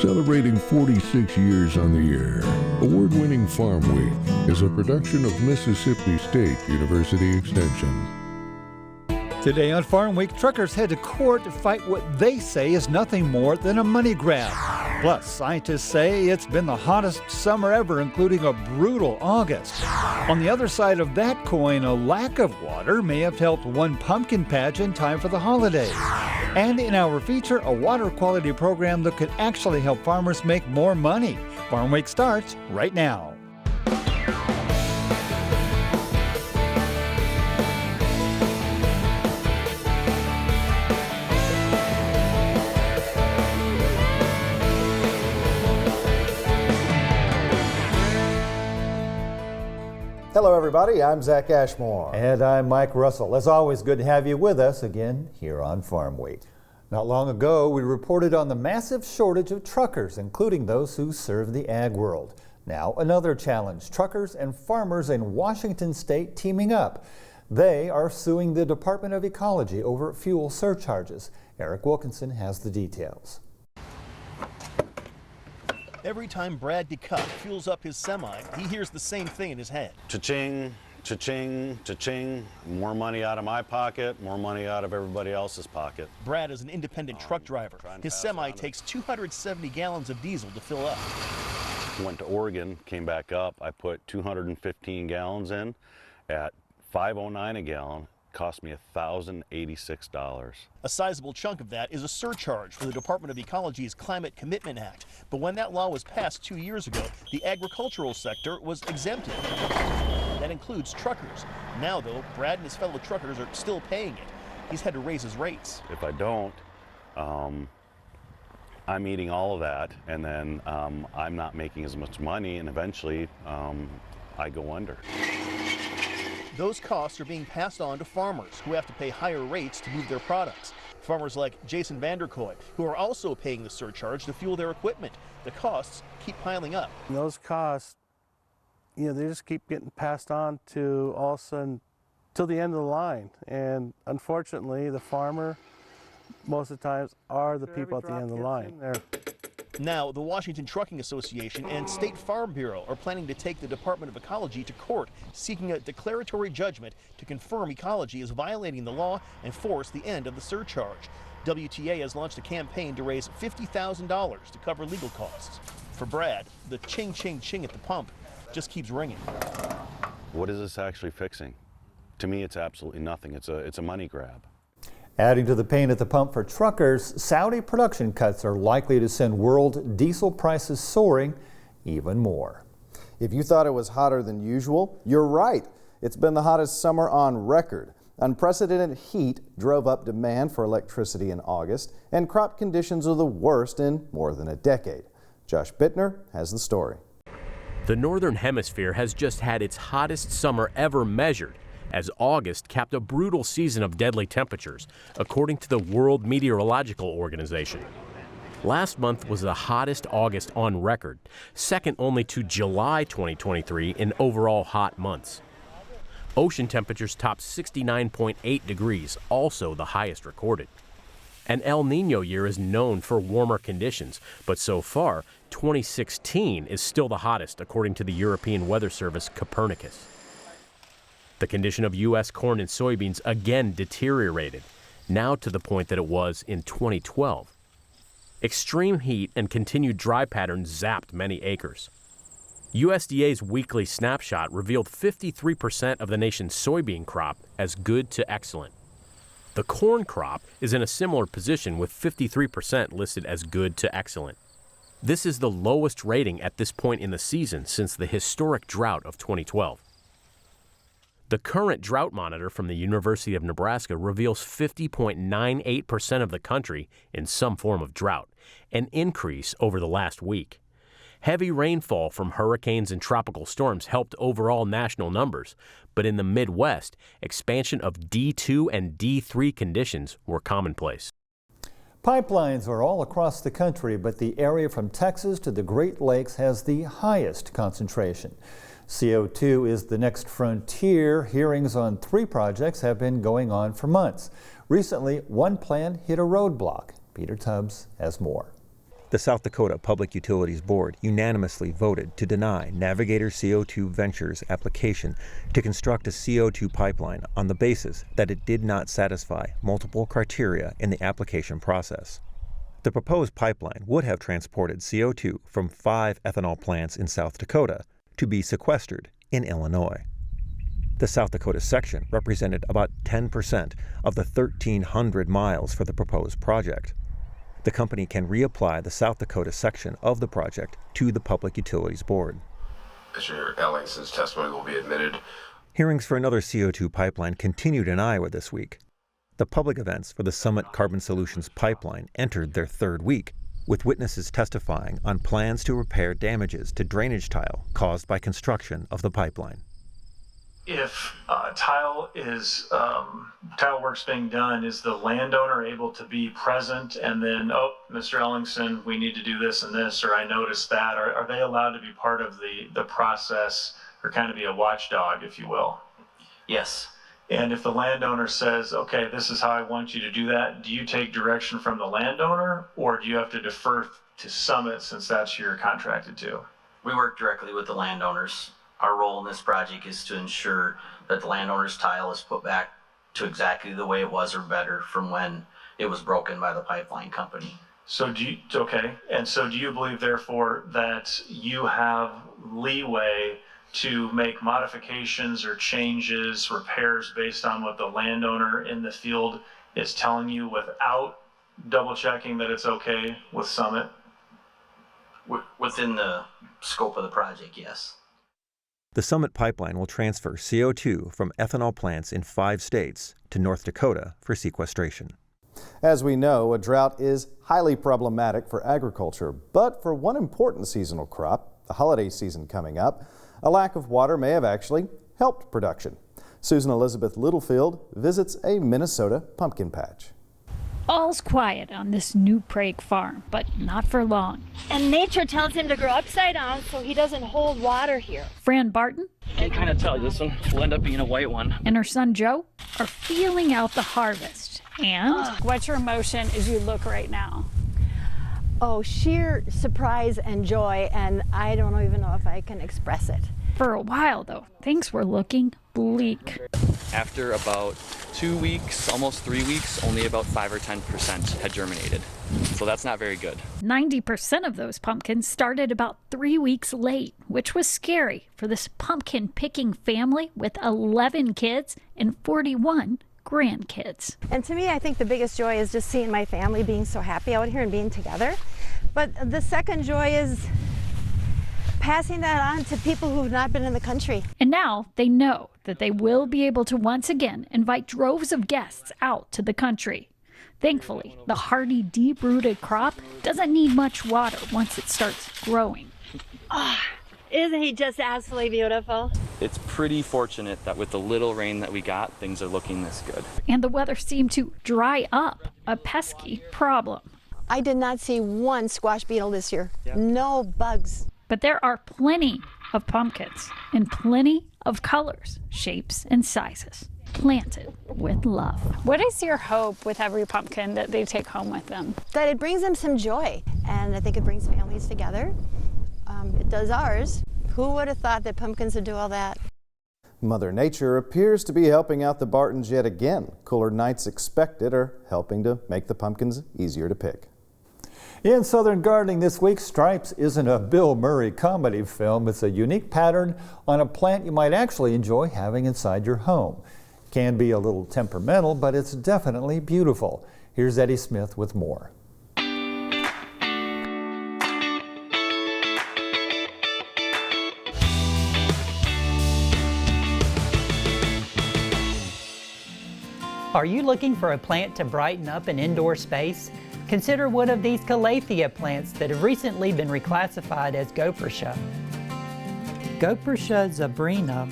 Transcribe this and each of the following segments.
Celebrating 46 years on the air, award-winning Farmweek is a production of Mississippi State University Extension. Today on Farm Week, truckers head to court to fight what they say is nothing more than a money grab. Plus, scientists say it's been the hottest summer ever, including a brutal August. On the other side of that coin, a lack of water may have helped one pumpkin patch in time for the holidays. And in our feature, a water quality program that could actually help farmers make more money. Farm Week starts right now. Hello everybody, I'm Zach Ashmore. And I'm Mike Russell. As always, good to have you with us again here on Farm Week. Not long ago, we reported on the massive shortage of truckers, including those who serve the ag world. Now, another challenge, truckers and farmers in Washington state teaming up. They are suing the Department of Ecology over fuel surcharges. Eric Wilkinson has the details. Every time Brad DeCutt fuels up his semi, he hears the same thing in his head. Cha-ching, cha-ching, cha-ching. More money out of my pocket, more money out of everybody else's pocket. Brad is an independent truck driver. His semi takes 270 gallons of diesel to fill up. Went to Oregon, came back up. I put 215 gallons in at $5.09 a gallon. Cost me $1,086. A sizable chunk of that is a surcharge for the Department of Ecology's Climate Commitment Act. But when that law was passed 2 years ago, the agricultural sector was exempted. That includes truckers. Now, though, Brad and his fellow truckers are still paying it. He's had to raise his rates. If I don't, I'm eating all of that, and then I'm not making as much money, and eventually I go under. Those costs are being passed on to farmers who have to pay higher rates to move their products. Farmers like Jason Vanderkoy, who are also paying the surcharge to fuel their equipment. The costs keep piling up. And those costs, they just keep getting passed on to all of a sudden till the end of the line. And unfortunately, the farmer, most of the times, are the people at the end of the line. Now, the Washington Trucking Association and State Farm Bureau are planning to take the Department of Ecology to court, seeking a declaratory judgment to confirm Ecology is violating the law and force the end of the surcharge. WTA has launched a campaign to raise $50,000 to cover legal costs. For Brad, the ching, ching, ching at the pump just keeps ringing. What is this actually fixing? To me, it's absolutely nothing. It's a money grab. Adding to the pain at the pump for truckers, Saudi production cuts are likely to send world diesel prices soaring even more. If you thought it was hotter than usual, you're right. It's been the hottest summer on record. Unprecedented heat drove up demand for electricity in August, and crop conditions are the worst in more than a decade. Josh Bittner has the story. The Northern Hemisphere has just had its hottest summer ever measured, as August capped a brutal season of deadly temperatures, according to the World Meteorological Organization. Last month was the hottest August on record, second only to July 2023 in overall hot months. Ocean temperatures topped 69.8 degrees, also the highest recorded. An El Niño year is known for warmer conditions, but so far, 2016 is still the hottest, according to the European Weather Service Copernicus. The condition of U.S. corn and soybeans again deteriorated, now to the point that it was in 2012. Extreme heat and continued dry patterns zapped many acres. USDA's weekly snapshot revealed 53% of the nation's soybean crop as good to excellent. The corn crop is in a similar position, with 53% listed as good to excellent. This is the lowest rating at this point in the season since the historic drought of 2012. The current drought monitor from the University of Nebraska reveals 50.98% of the country in some form of drought, an increase over the last week. Heavy rainfall from hurricanes and tropical storms helped overall national numbers, but in the Midwest, expansion of D2 and D3 conditions were commonplace. Pipelines are all across the country, but the area from Texas to the Great Lakes has the highest concentration. CO2 is the next frontier. Hearings on 3 projects have been going on for months. Recently, one plan hit a roadblock. Peter Tubbs has more. The South Dakota Public Utilities Board unanimously voted to deny Navigator CO2 Ventures' application to construct a CO2 pipeline on the basis that it did not satisfy multiple criteria in the application process. The proposed pipeline would have transported CO2 from 5 ethanol plants in South Dakota to be sequestered in Illinois. The South Dakota section represented about 10% of the 1,300 miles for the proposed project. The company can reapply the South Dakota section of the project to the Public Utilities Board. Mr. Ellingson's testimony will be admitted. Hearings for another CO2 pipeline continued in Iowa this week. The public events for the Summit Carbon Solutions pipeline entered their third week, with witnesses testifying on plans to repair damages to drainage tile caused by construction of the pipeline. If tile work's being done, is the landowner able to be present and then, oh, Mr. Ellingson, we need to do this and this, or I noticed that? Are they allowed to be part of the process, or kind of be a watchdog, if you will? Yes. And if the landowner says, okay, this is how I want you to do that, do you take direction from the landowner, or do you have to defer to Summit since that's who you're contracted to? We work directly with the landowners. Our role in this project is to ensure that the landowner's tile is put back to exactly the way it was or better from when it was broken by the pipeline company. So do you believe therefore that you have leeway to make modifications or changes, repairs based on what the landowner in the field is telling you without double checking that it's okay with Summit? Within the scope of the project, yes. The Summit pipeline will transfer CO2 from ethanol plants in 5 states to North Dakota for sequestration. As we know, a drought is highly problematic for agriculture, but for one important seasonal crop, the holiday season coming up, a lack of water may have actually helped production. Susan Elizabeth Littlefield visits a Minnesota pumpkin patch. All's quiet on this New Prague farm, but not for long. And nature tells him to grow upside down so he doesn't hold water here. Fran Barton, I can kind of tell this one will end up being a white one, and her son Joe are feeling out the harvest. And what's your emotion as you look right now? Oh, sheer surprise and joy, and I don't even know if I can express it. For a while, though, things were looking bleak. After about 2 weeks, almost 3 weeks, only about 5 or 10% had germinated. So that's not very good. 90% of those pumpkins started about 3 weeks late, which was scary for this pumpkin picking family with 11 kids and 41 grandkids. And to me, I think the biggest joy is just seeing my family being so happy out here and being together. But the second joy is passing that on to people who've not been in the country. And now they know that they will be able to once again invite droves of guests out to the country. Thankfully, the hardy, deep-rooted crop doesn't need much water once it starts growing. Isn't he just absolutely beautiful? It's pretty fortunate that with the little rain that we got, things are looking this good. And the weather seemed to dry up, a pesky problem. I did not see one squash beetle this year. Yeah. No bugs. But there are plenty of pumpkins in plenty of colors, shapes, and sizes, planted with love. What is your hope with every pumpkin that they take home with them? That it brings them some joy, and I think it brings families together. It does ours. Who would have thought that pumpkins would do all that? Mother Nature appears to be helping out the Bartons yet again. Cooler nights expected are helping to make the pumpkins easier to pick. In Southern Gardening this week, Stripes isn't a Bill Murray comedy film. It's a unique pattern on a plant you might actually enjoy having inside your home. It can be a little temperamental, but it's definitely beautiful. Here's Eddie Smith with more. Are you looking for a plant to brighten up an indoor space? Consider one of these calathea plants that have recently been reclassified as gophertia. Gophertia zebrina,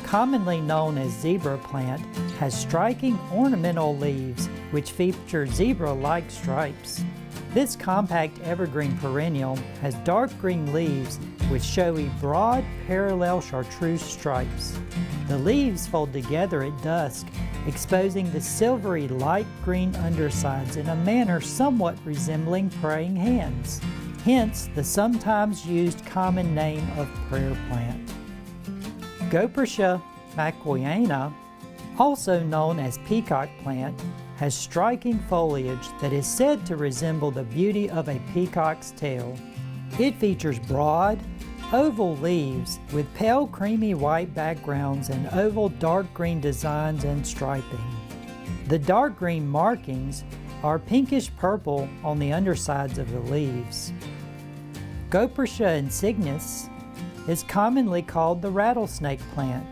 commonly known as zebra plant, has striking ornamental leaves which feature zebra-like stripes. This compact evergreen perennial has dark green leaves which show broad parallel chartreuse stripes. The leaves fold together at dusk, exposing the silvery light green undersides in a manner somewhat resembling praying hands. hence the sometimes used common name of prayer plant. Gophersia macquayana, also known as peacock plant, has striking foliage that is said to resemble the beauty of a peacock's tail. It features broad, oval leaves with pale creamy white backgrounds and oval dark green designs and striping. The dark green markings are pinkish purple on the undersides of the leaves. Gophersia insignis is commonly called the rattlesnake plant.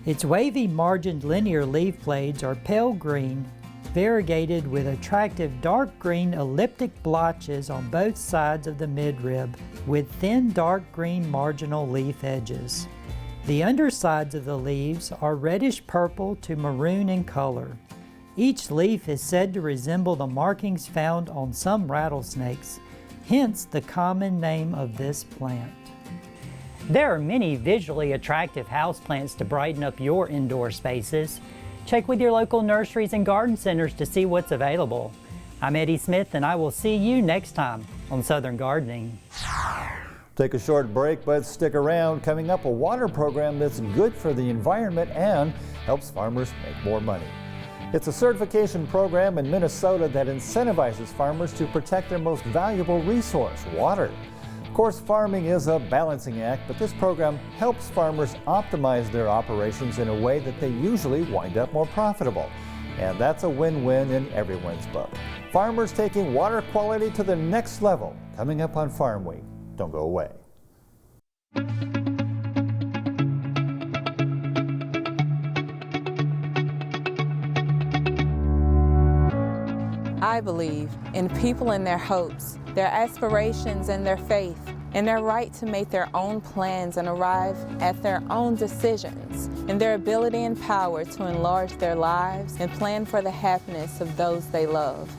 Its wavy margined linear leaf blades are pale green, variegated with attractive dark green elliptic blotches on both sides of the midrib with thin dark green marginal leaf edges. The undersides of the leaves are reddish purple to maroon in color. Each leaf is said to resemble the markings found on some rattlesnakes, hence the common name of this plant. There are many visually attractive houseplants to brighten up your indoor spaces. Check with your local nurseries and garden centers to see what's available. I'm Eddie Smith, and I will see you next time on Southern Gardening. Take a short break, but stick around. Coming up, a water program that's good for the environment and helps farmers make more money. It's a certification program in Minnesota that incentivizes farmers to protect their most valuable resource, water. Of course, farming is a balancing act, but this program helps farmers optimize their operations in a way that they usually wind up more profitable. And that's a win-win in everyone's book. Farmers taking water quality to the next level, coming up on Farm Week. Don't go away. I believe in people and their hopes, their aspirations and their faith, and their right to make their own plans and arrive at their own decisions, and their ability and power to enlarge their lives and plan for the happiness of those they love.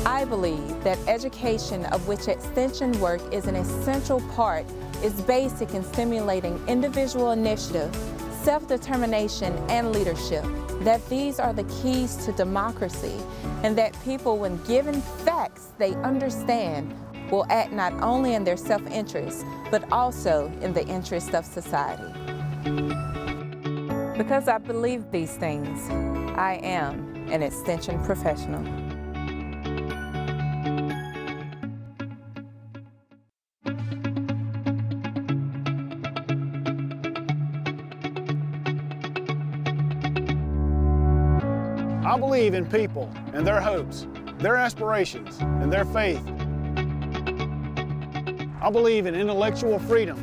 I believe that education, of which extension work is an essential part, is basic in stimulating individual initiative, self-determination, and leadership. That these are the keys to democracy, and that people, when given facts they understand, will act not only in their self-interest, but also in the interest of society. Because I believe these things, I am an extension professional. I believe in people and their hopes, their aspirations, and their faith. I believe in intellectual freedom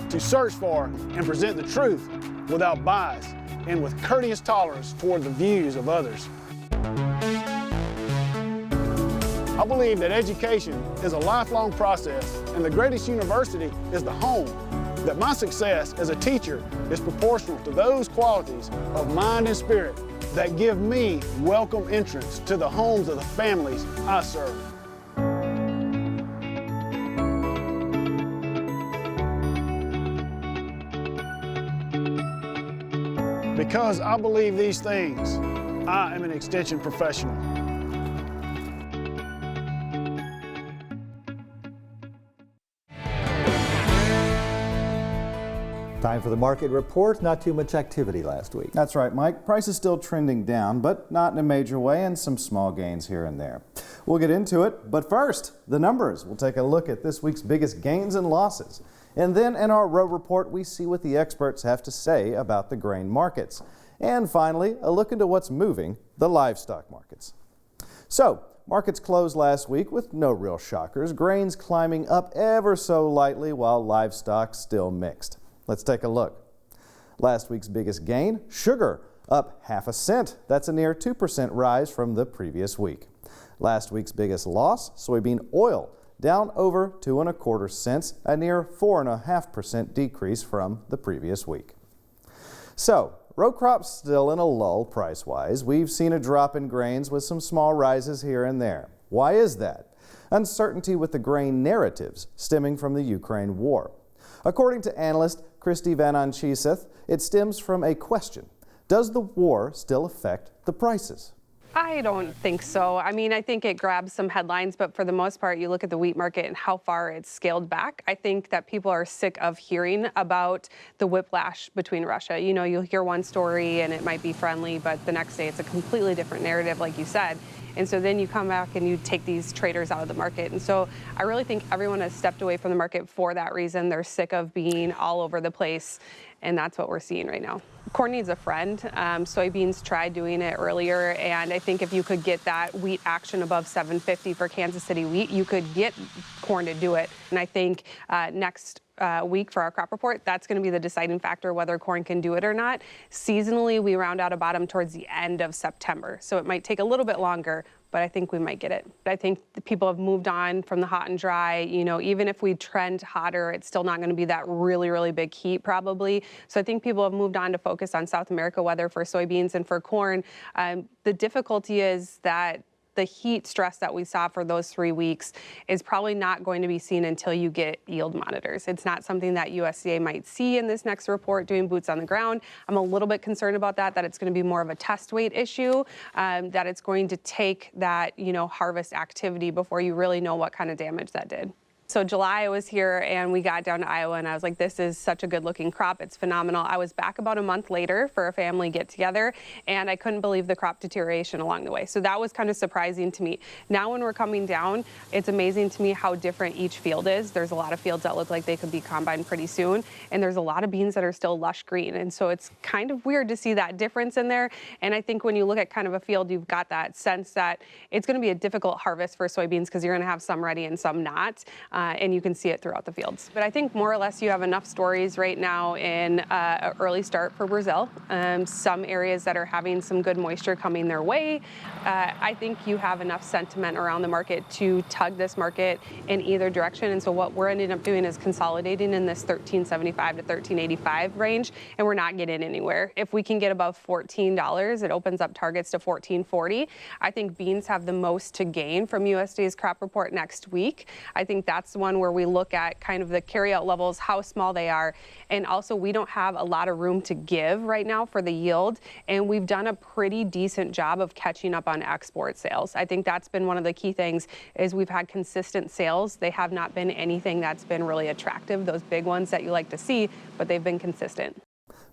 to search for and present the truth without bias and with courteous tolerance toward the views of others. I believe that education is a lifelong process, and the greatest university is the home. That my success as a teacher is proportional to those qualities of mind and spirit that give me welcome entrance to the homes of the families I serve. Because I believe these things, I am an extension professional. Time for the market report. Not too much activity last week. That's right, Mike. Prices still trending down, but not in a major way, and some small gains here and there. We'll get into it, but first, the numbers. We'll take a look at this week's biggest gains and losses. And then in our row report, we see what the experts have to say about the grain markets. And finally, a look into what's moving the livestock markets. So, markets closed last week with no real shockers. Grains climbing up ever so lightly while livestock still mixed. Let's take a look. Last week's biggest gain, sugar, up ½ cent. That's a near 2% rise from the previous week. Last week's biggest loss, soybean oil, down over 2¼ cents, a near 4.5% decrease from the previous week. So, row crops still in a lull price-wise. We've seen a drop in grains with some small rises here and there. Why is that? Uncertainty with the grain narratives stemming from the Ukraine war. According to analyst Christy Van Ancheseth, it stems from a question. Does the war still affect the prices? I don't think so. I mean, I think it grabs some headlines, but for the most part, you look at the wheat market and how far it's scaled back. I think that people are sick of hearing about the whiplash between Russia. You know, you'll hear one story and it might be friendly, but the next day it's a completely different narrative, like you said. And so then you come back and you take these traders out of the market. And so I really think everyone has stepped away from the market for that reason. They're sick of being all over the place. And that's what we're seeing right now. Corn needs a friend. Soybeans tried doing it earlier, and I think if you could get that wheat action above 750 for Kansas City wheat, you could get corn to do it. And I think next week for our crop report, that's going to be the deciding factor whether corn can do it or not. Seasonally, we round out a bottom towards the end of September, so it might take a little bit longer, but I think we might get it. I think the people have moved on from the hot and dry. You know, even if we trend hotter, it's still not going to be that really, really big heat probably. So I think people have moved on to focus on South America weather for soybeans and for corn. The difficulty is that the heat stress that we saw for those 3 weeks is probably not going to be seen until you get yield monitors. It's not something that USDA might see in this next report doing boots on the ground. I'm a little bit concerned about that it's going to be more of a test weight issue, that it's going to take that, you know, harvest activity before you really know what kind of damage that did. So July I was here and we got down to Iowa and I was like, this is such a good looking crop. It's phenomenal. I was back about a month later for a family get together and I couldn't believe the crop deterioration along the way. So that was kind of surprising to me. Now when we're coming down, it's amazing to me how different each field is. There's a lot of fields that look like they could be combined pretty soon. And there's a lot of beans that are still lush green. And so it's kind of weird to see that difference in there. And I think when you look at kind of a field, you've got that sense that it's going to be a difficult harvest for soybeans because you're going to have some ready and some not. And you can see it throughout the fields. But I think more or less you have enough stories right now in an early start for Brazil. Some areas that are having some good moisture coming their way. I think you have enough sentiment around the market to tug this market in either direction. And so what we're ending up doing is consolidating in this $13.75 to $13.85 range, and we're not getting anywhere. If we can get above $14, it opens up targets to $14.40. I think beans have the most to gain from USDA's crop report next week. I think that's the one where we look at kind of the carryout levels, how small they are, and also we don't have a lot of room to give right now for the yield, and we've done a pretty decent job of catching up on export sales. I think that's been one of the key things is we've had consistent sales. They have not been anything that's been really attractive, those big ones that you like to see, but they've been consistent.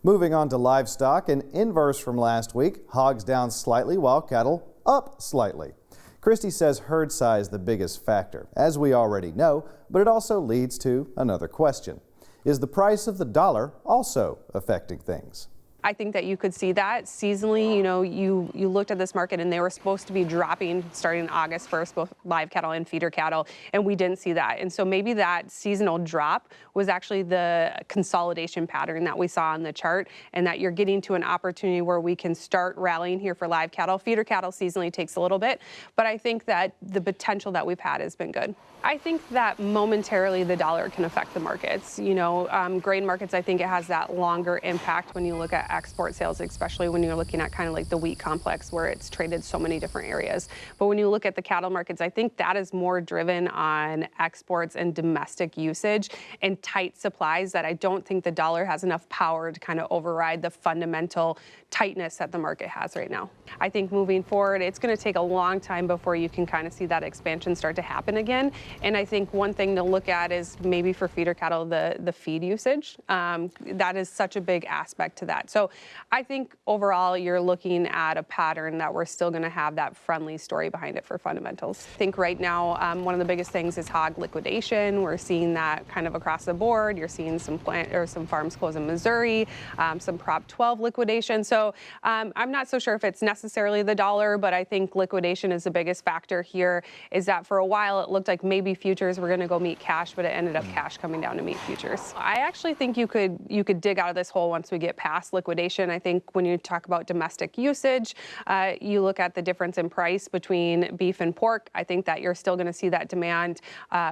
Moving on to livestock, an inverse from last week, hogs down slightly while cattle up slightly. Christie says herd size the biggest factor, as we already know, but it also leads to another question. Is the price of the dollar also affecting things? I think that you could see that seasonally. You know, you looked at this market and they were supposed to be dropping starting August 1st, both live cattle and feeder cattle, and we didn't see that. And so maybe that seasonal drop was actually the consolidation pattern that we saw on the chart, and that you're getting to an opportunity where we can start rallying here for live cattle. Feeder cattle seasonally takes a little bit, but I think that the potential that we've had has been good. I think that momentarily the dollar can affect the markets. You know, grain markets, I think it has that longer impact when you look at export sales, especially when you're looking at kind of like the wheat complex where it's traded so many different areas. But when you look at the cattle markets, I think that is more driven on exports and domestic usage and tight supplies, that I don't think the dollar has enough power to kind of override the fundamental tightness that the market has right now. I think moving forward, it's going to take a long time before you can kind of see that expansion start to happen again. And I think one thing to look at is maybe for feeder cattle, the feed usage. That is such a big aspect to that. So I think overall you're looking at a pattern that we're still going to have that friendly story behind it for fundamentals. I think right now one of the biggest things is hog liquidation. We're seeing that kind of across the board. You're seeing some farms close in Missouri, some Prop 12 liquidation. So I'm not so sure if it's necessarily the dollar, but I think liquidation is the biggest factor here. Is that for a while it looked like maybe futures were going to go meet cash, but it ended up cash coming down to meet futures. I actually think you could dig out of this hole once we get past liquidation. I think when you talk about domestic usage, you look at the difference in price between beef and pork. I think that you're still going to see that demand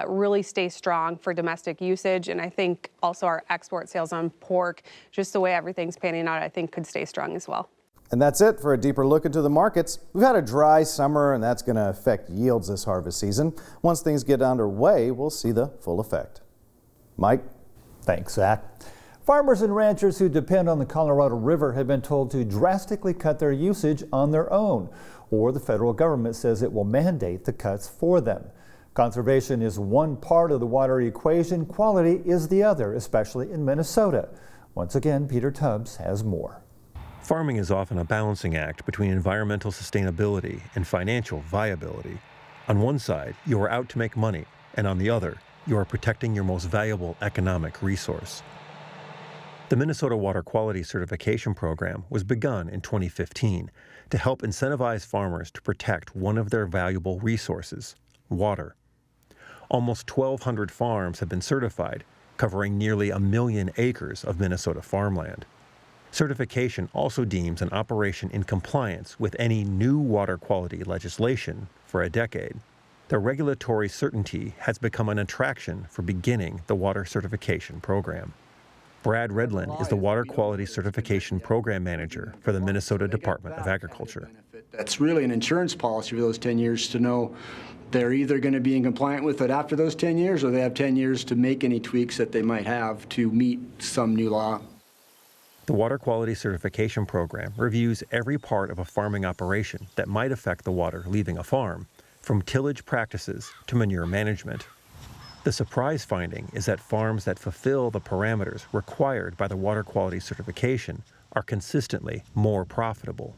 really stay strong for domestic usage, and I think also our export sales on pork, just the way everything's panning out, I think could stay strong as well. And that's it for a deeper look into the markets. We've had a dry summer, and that's going to affect yields this harvest season. Once things get underway, we'll see the full effect. Mike? Thanks, Zach. Farmers and ranchers who depend on the Colorado River have been told to drastically cut their usage on their own. or the federal government says it will mandate the cuts for them. Conservation is one part of the water equation, quality is the other, especially in Minnesota. Once again, Peter Tubbs has more. Farming is often a balancing act between environmental sustainability and financial viability. On one side, you are out to make money, and on the other, you are protecting your most valuable economic resource. The Minnesota Water Quality Certification Program was begun in 2015 to help incentivize farmers to protect one of their valuable resources, water. Almost 1,200 farms have been certified, covering nearly 1 million acres of Minnesota farmland. Certification also deems an operation in compliance with any new water quality legislation for a decade. The regulatory certainty has become an attraction for beginning the water certification program. Brad Redlin is the Water Quality Certification Program Manager for the Minnesota Department of Agriculture. That's really an insurance policy for those 10 years to know they're either going to be in compliance with it after those 10 years or they have 10 years to make any tweaks that they might have to meet some new law. The Water Quality Certification Program reviews every part of a farming operation that might affect the water leaving a farm, from tillage practices to manure management. The surprise finding is that farms that fulfill the parameters required by the water quality certification are consistently more profitable.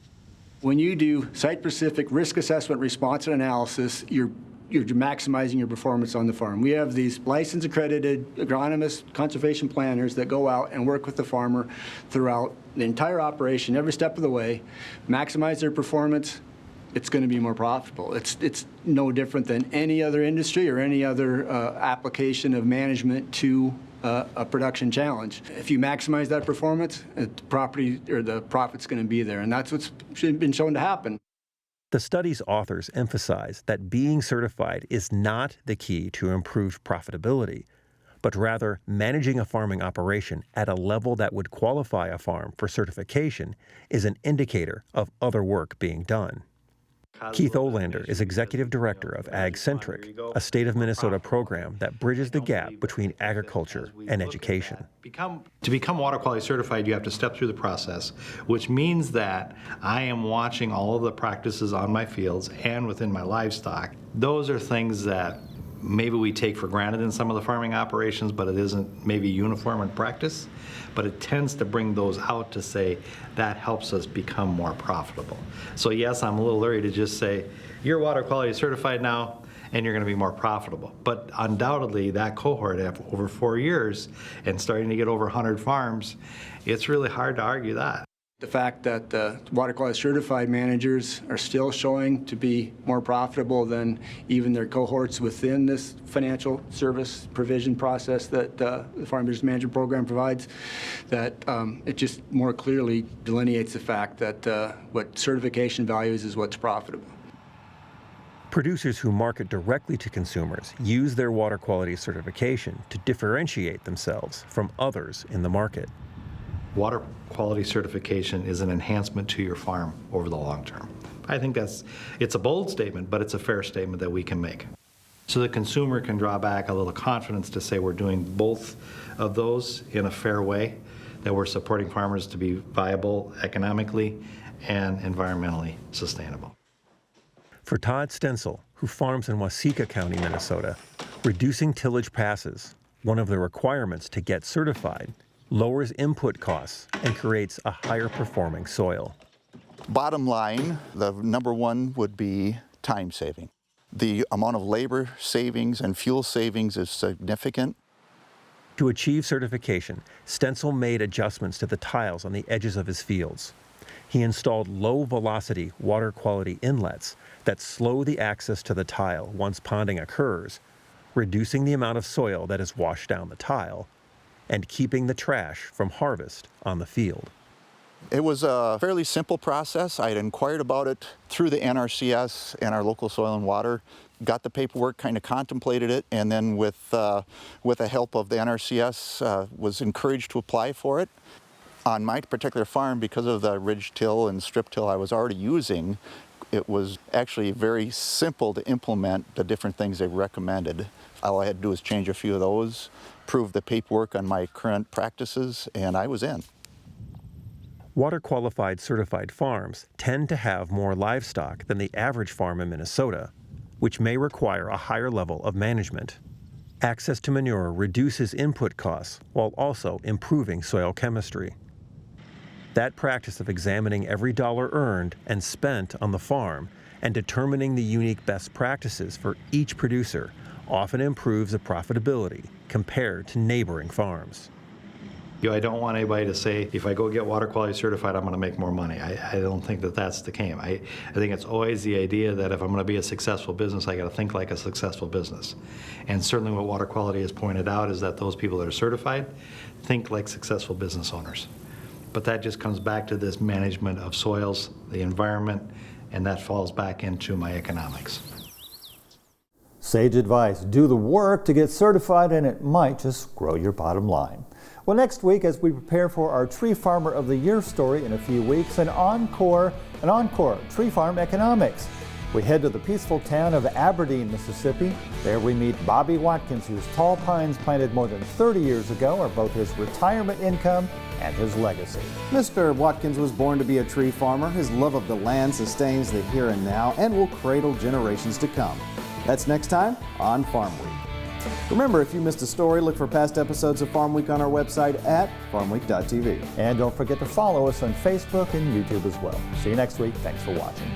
When you do site-specific risk assessment response and analysis, you're maximizing your performance on the farm. We have these licensed accredited agronomist conservation planners that go out and work with the farmer throughout the entire operation, every step of the way, maximize their performance. It's going to be more profitable. It's no different than any other industry or any other application of management to a production challenge. If you maximize that performance, the profit's going to be there, and that's what's been shown to happen. The study's authors emphasize that being certified is not the key to improved profitability, but rather managing a farming operation at a level that would qualify a farm for certification is an indicator of other work being done. Keith Olander is Executive Director of Ag-Centric, a state of Minnesota program that bridges the gap between agriculture and education. To become water quality certified, you have to step through the process, which means that I am watching all of the practices on my fields and within my livestock. Those are things that maybe we take for granted in some of the farming operations, but it isn't maybe uniform in practice. But it tends to bring those out to say that helps us become more profitable. So yes, I'm a little leery to just say, you're water quality certified now, and you're going to be more profitable. But undoubtedly, that cohort, after over 4 years and starting to get over 100 farms, it's really hard to argue that. The fact that the water quality certified managers are still showing to be more profitable than even their cohorts within this financial service provision process that the Farm Business Management Program provides, that it just more clearly delineates the fact that what certification values is what's profitable. Producers who market directly to consumers use their water quality certification to differentiate themselves from others in the market. Water quality certification is an enhancement to your farm over the long term. I think it's a bold statement, but it's a fair statement that we can make. So the consumer can draw back a little confidence to say we're doing both of those in a fair way, that we're supporting farmers to be viable economically and environmentally sustainable. For Todd Stencil, who farms in Waseca County, Minnesota, reducing tillage passes, one of the requirements to get certified, lowers input costs and creates a higher performing soil. Bottom line, the number one would be time saving. The amount of labor savings and fuel savings is significant. To achieve certification, Stencil made adjustments to the tiles on the edges of his fields. He installed low-velocity water quality inlets that slow the access to the tile once ponding occurs, reducing the amount of soil that is washed down the tile, and keeping the trash from harvest on the field. It was a fairly simple process. I had inquired about it through the NRCS and our local soil and water, got the paperwork, kind of contemplated it, and then with the help of the NRCS, was encouraged to apply for it. On my particular farm, because of the ridge till and strip till I was already using, it was actually very simple to implement the different things they recommended. All I had to do was change a few of those, prove the paperwork on my current practices, and I was in. Water-qualified certified farms tend to have more livestock than the average farm in Minnesota, which may require a higher level of management. Access to manure reduces input costs while also improving soil chemistry. That practice of examining every dollar earned and spent on the farm and determining the unique best practices for each producer often improves the profitability compared to neighboring farms. I don't want anybody to say, if I go get water quality certified, I'm going to make more money. I don't think that that's the game. I think it's always the idea that if I'm going to be a successful business, I got to think like a successful business. And certainly what water quality has pointed out is that those people that are certified think like successful business owners. But that just comes back to this management of soils, the environment, and that falls back into my economics. Sage advice, do the work to get certified and it might just grow your bottom line. Well, next week, as we prepare for our Tree Farmer of the Year story in a few weeks, an encore Tree Farm Economics. We head to the peaceful town of Aberdeen, Mississippi. There we meet Bobby Watkins, whose tall pines planted more than 30 years ago are both his retirement income and his legacy. Mr. Watkins was born to be a tree farmer. His love of the land sustains the here and now and will cradle generations to come. That's next time on Farm Week. Remember, if you missed a story, look for past episodes of Farm Week on our website at farmweek.tv. And don't forget to follow us on Facebook and YouTube as well. See you next week. Thanks for watching.